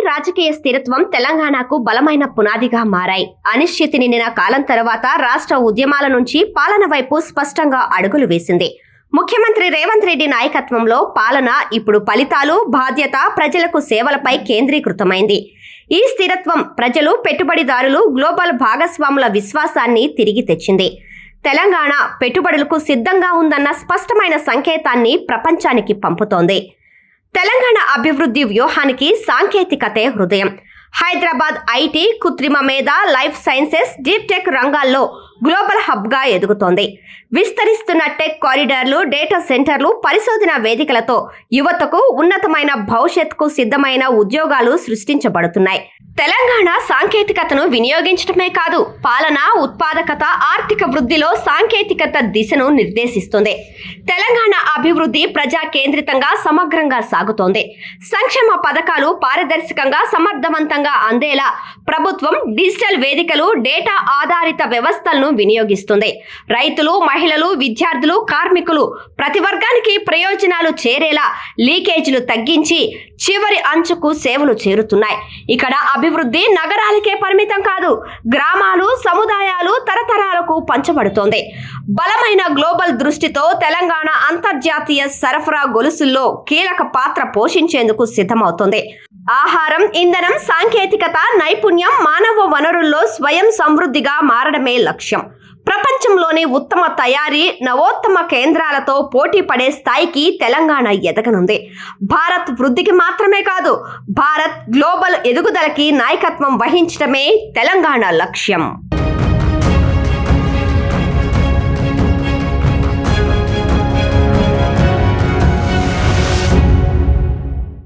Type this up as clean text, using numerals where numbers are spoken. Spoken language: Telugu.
రాజకీయ స్థిరత్వం తెలంగాణకు బలమైన పునాదిగా మారాయి. అనిశ్చితి నిండిన కాలం తర్వాత రాష్ట్ర ఉద్యమాల నుంచి పాలన వైపు స్పష్టంగా అడుగులు వేసింది. ముఖ్యమంత్రి రేవంత్ రెడ్డి నాయకత్వంలో పాలన ఇప్పుడు ఫలితాలు, బాధ్యత, ప్రజలకు సేవలపై కేంద్రీకృతమైంది. ఈ స్థిరత్వం ప్రజలు, పెట్టుబడిదారులు, గ్లోబల్ భాగస్వాముల విశ్వాసాన్ని తిరిగి తెచ్చింది. తెలంగాణ పెట్టుబడులకు సిద్ధంగా ఉందన్న స్పష్టమైన సంకేతాన్ని ప్రపంచానికి పంపుతోంది. తెలంగాణ అభివృద్ధి వ్యూహానికి సాంకేతికతే హృదయం. హైదరాబాద్ ఐటీ, కృత్రిమ మేధ, లైఫ్ సైన్సెస్, డీప్ టెక్ రంగాల్లో గ్లోబల్ హబ్గా ఎదుగుతోంది. విస్తరిస్తున్న టెక్ కారిడార్లు, డేటా సెంటర్లు, పరిశోధన వేదికలతో యువతకు ఉన్నతమైన భవిష్యత్తుకు సిద్ధమైన ఉద్యోగాలు సృష్టించబడుతున్నాయి. తెలంగాణ సాంకేతికతను వినియోగించడమే కాదు, పాలన, ఉత్పాదకత, ఆర్థిక వృద్ధిలో సాంకేతికత దిశను నిర్దేశిస్తుంది. తెలంగాణ అభివృద్ధి ప్రజా కేంద్రితంగా, సమగ్రంగా సాగుతోంది. సంక్షేమ పథకాలు పారదర్శకంగా, సమర్థవంతంగా అందేలా ప్రభుత్వం డిజిటల్ వేదికలు, డేటా ఆధారిత వ్యవస్థలను వినియోగిస్తుంది. రైతులు, మహిళలు, విద్యార్థులు, కార్మికులు ప్రతి వర్గానికి ప్రయోజనాలు చేరేలా లీకేజీలు తగ్గించి చివరి అంచుకు సేవలు చేరుతున్నాయి. ఇక్కడ అభివృద్ధి నగరాలకే పరిమితం కాదు, గ్రామాలు, సముదాయాలు, తరతరాలకు పంచబడుతోంది. బలమైన గ్లోబల్ దృష్టితో తెలంగాణ అంతర్జాతీయ సరఫరా గొలుసుల్లో కీలక పాత్ర పోషించేందుకు సిద్ధమవుతోంది. ఆహారం, ఇంధనం, సాంకేతికత, నైపుణ్యం, మానవ వనరుల్లో స్వయం సమృద్ధిగా మారడమే లక్ష్యం. ప్రపంచంలోని ఉత్తమ తయారీ, నవోత్తమ కేంద్రాలతో పోటీ పడే స్థాయికి తెలంగాణ ఎదగనుంది. భారత్ వృద్ధికి మాత్రమే కాదు, భారత్ గ్లోబల్ ఎదుగుదలకి నాయకత్వం వహించడమే తెలంగాణ లక్ష్యం.